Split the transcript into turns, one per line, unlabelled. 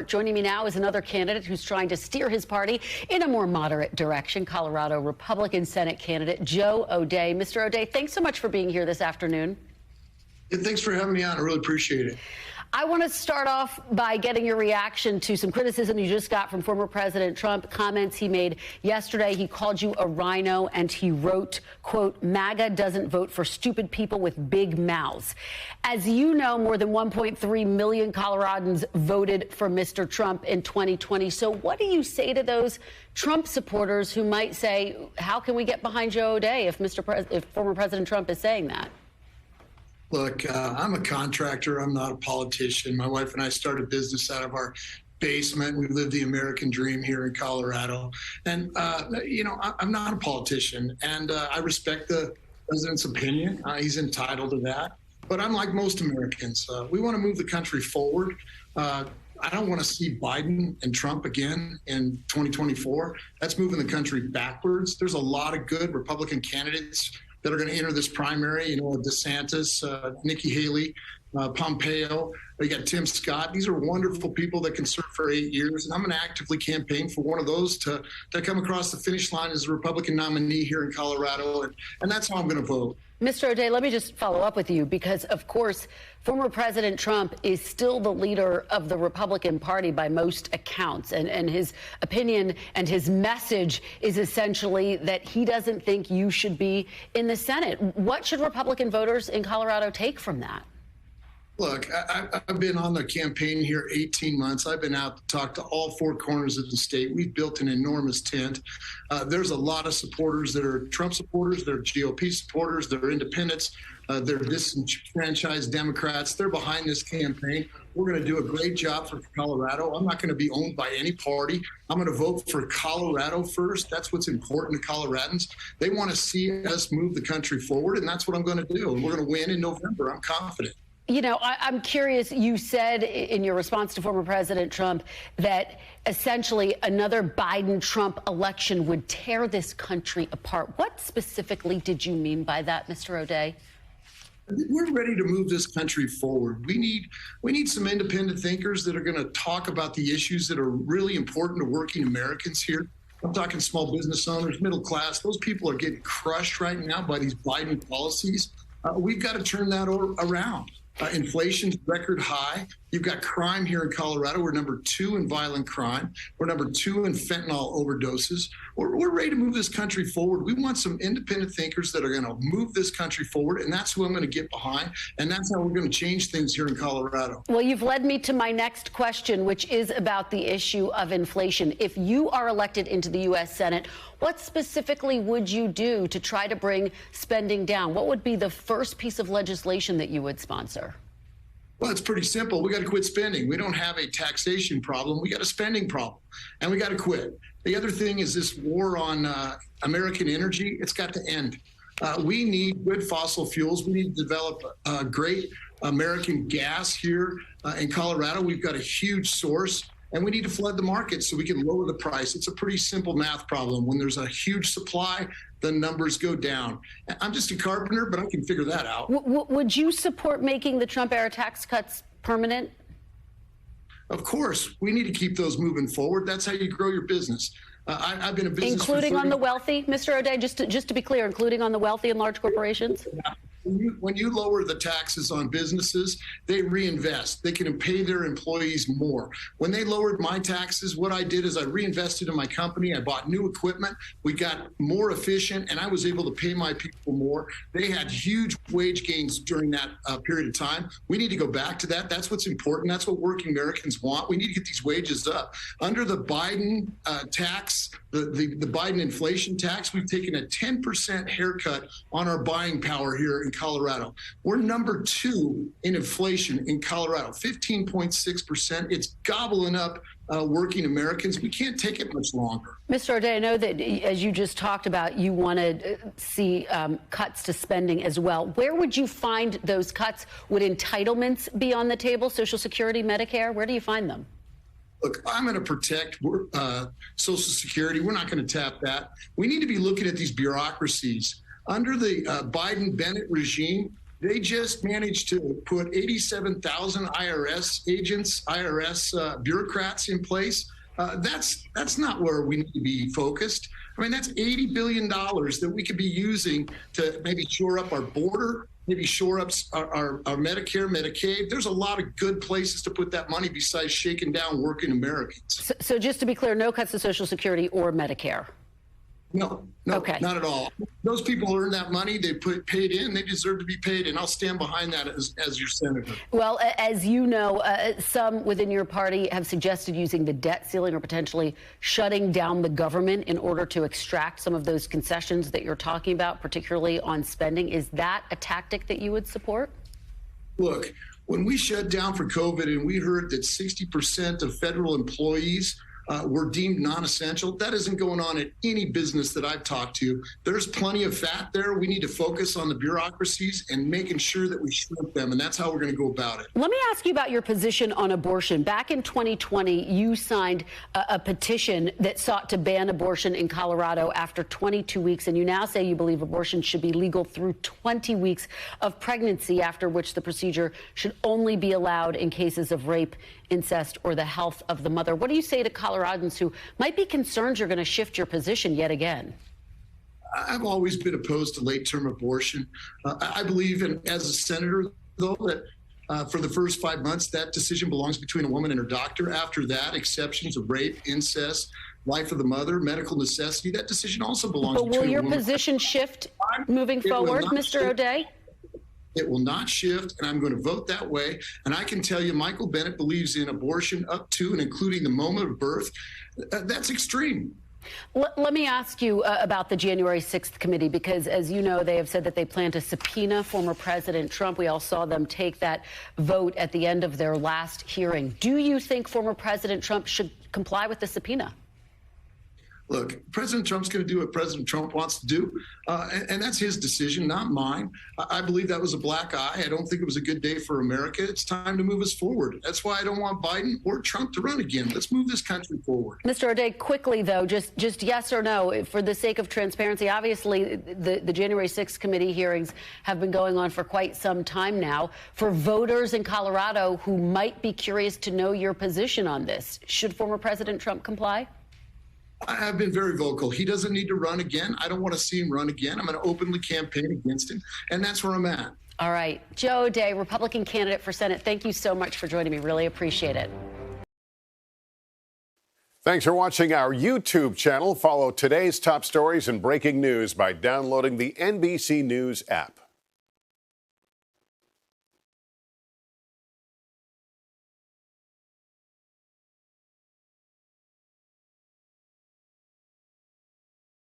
Joining me now is another candidate who's trying to steer his party in a more moderate direction, Colorado Republican Senate candidate Joe O'Dea. Mr. O'Dea, thanks so much for being here this afternoon.
Yeah, thanks for having me on. I really appreciate it.
I want to start off by getting your reaction to some criticism you just got from former President Trump, comments he made yesterday. He called you a rhino, and he wrote, quote, "MAGA doesn't vote for stupid people with big mouths." As you know, more than 1.3 million Coloradans voted for Mr. Trump in 2020. So what do you say to those Trump supporters who might say, how can we get behind Joe O'Dea if former President Trump is saying that?
Look, I'm a contractor. I'm not a politician. My wife and I started business out of our basement. We live the American dream here in Colorado. And, I'm not a politician. And I respect the president's opinion. He's entitled to that. But unlike most Americans, we want to move the country forward. I don't want to see Biden and Trump again in 2024. That's moving the country backwards. There's a lot of good Republican candidates that are going to enter this primary, DeSantis, Nikki Haley, Pompeo. We got Tim Scott. These are wonderful people that can serve for 8 years. And I'm going to actively campaign for one of those to come across the finish line as a Republican nominee here in Colorado. And that's how I'm going to vote.
Mr. O'Dea, let me just follow up with you because, of course, former President Trump is still the leader of the Republican Party by most accounts. And his opinion and his message is essentially that he doesn't think you should be in the Senate. What should Republican voters in Colorado take from that?
Look, I've been on the campaign here 18 months. I've been out to talk to all four corners of the state. We've built an enormous tent. There's a lot of supporters that are Trump supporters. They're GOP supporters. They're independents. They're disenfranchised Democrats. They're behind this campaign. We're going to do a great job for Colorado. I'm not going to be owned by any party. I'm going to vote for Colorado first. That's what's important to Coloradans. They want to see us move the country forward, and that's what I'm going to do. And we're going to win in November. I'm confident.
You know, I'm curious, you said in your response to former President Trump that essentially another Biden-Trump election would tear this country apart. What specifically did you mean by that, Mr. O'Dea?
We're ready to move this country forward. We need some independent thinkers that are going to talk about the issues that are really important to working Americans here. I'm talking small business owners, middle class. Those people are getting crushed right now by these Biden policies. We've got to turn that around. Inflation's record high. You've got crime here in Colorado. We're number 2 in violent crime. We're number 2 in fentanyl overdoses. We're ready to move this country forward. We want some independent thinkers that are going to move this country forward, and that's who I'm going to get behind, and that's how we're going to change things here in Colorado.
Well, you've led me to my next question, which is about the issue of inflation. If you are elected into the U.S. Senate, what specifically would you do to try to bring spending down? What would be the first piece of legislation that you would sponsor?
Well, it's pretty simple. We got to quit spending. We don't have a taxation problem. We got a spending problem, and we got to quit. The other thing is this war on American energy. It's got to end. We need good fossil fuels. We need to develop great American gas here in Colorado. We've got a huge source, and we need to flood the market so we can lower the price. It's a pretty simple math problem. When there's a huge supply, the numbers go down. I'm just a carpenter, but I can figure that out.
Would you support making the Trump-era tax cuts permanent?
Of course. We need to keep those moving forward. That's how you grow your business. I've been a business
including on the wealthy, Mr. O'Dea, just to be clear, including on the wealthy and large corporations?
When you lower the taxes on businesses, they reinvest. They can pay their employees more. When they lowered my taxes, what I did is I reinvested in my company. I bought new equipment. We got more efficient, and I was able to pay my people more. They had huge wage gains during that period of time. We need to go back to that. That's what's important. That's what working Americans want. We need to get these wages up. Under the Biden tax, the Biden inflation tax, we've taken a 10% haircut on our buying power here in Colorado. We're number 2 in inflation in Colorado, 15.6%. It's gobbling up working Americans. We can't take it much longer.
Mr. O'Dea, I know that, as you just talked about, you want to see cuts to spending as well. Where would you find those cuts? Would entitlements be on the table? Social Security, Medicare? Where do you find them?
Look, I'm going to protect Social Security. We're not going to tap that. We need to be looking at these bureaucracies. Under the Biden-Bennett regime, They just managed to put 87,000 IRS agents, bureaucrats in place. That's not where we need to be focused. I mean, that's $80 billion that we could be using to maybe shore up our border, maybe shore up our Medicare, Medicaid. There's a lot of good places to put that money besides shaking down working Americans.
So just to be clear, no cuts to Social Security or Medicare?
No,
okay.
Not at all. Those people earn that money. They paid in. They deserve to be paid, and I'll stand behind that as your senator.
Well, as you know, some within your party have suggested using the debt ceiling or potentially shutting down the government in order to extract some of those concessions that you're talking about, particularly on spending. Is that a tactic that you would support?
Look, when we shut down for COVID and we heard that 60% of federal employees were deemed non-essential. That isn't going on at any business that I've talked to. There's plenty of fat there. We need to focus on the bureaucracies and making sure that we shrink them, and that's how we're going to go about it.
Let me ask you about your position on abortion. Back in 2020, you signed a petition that sought to ban abortion in Colorado after 22 weeks, and you now say you believe abortion should be legal through 20 weeks of pregnancy, after which the procedure should only be allowed in cases of rape, incest, or the health of the mother. What do you say to Coloradans who might be concerned you're going to shift your position yet again?
I've always been opposed to late-term abortion. I believe, as a senator, though, that for the first 5 months, that decision belongs between a woman and her doctor. After that, exceptions of rape, incest, life of the mother, medical necessity, that decision also belongs between a woman.
But will your position shift moving forward, Mr. O'Day?
It will not shift, and I'm going to vote that way. And I can tell you, Michael Bennet believes in abortion up to and including the moment of birth. That's extreme.
Let me ask you about the January 6th committee, because, as you know, they have said that they plan to subpoena former President Trump. We all saw them take that vote at the end of their last hearing. Do you think former President Trump should comply with the subpoena?
Look, President Trump's going to do what President Trump wants to do, and that's his decision, not mine. I believe that was a black eye. I don't think it was a good day for America. It's time to move us forward. That's why I don't want Biden or Trump to run again. Let's move this country forward. Mr.
O'Day, quickly, though, just yes or no, for the sake of transparency. Obviously, the January 6th committee hearings have been going on for quite some time now. For voters in Colorado who might be curious to know your position on this, should former President Trump comply?
I've been very vocal. He doesn't need to run again. I don't want to see him run again. I'm going to openly campaign against him, and that's where I'm at.
All right. Joe O'Day, Republican candidate for Senate, thank you so much for joining me. Really appreciate it.
Thanks for watching our YouTube channel. Follow today's top stories and breaking news by downloading the NBC News app.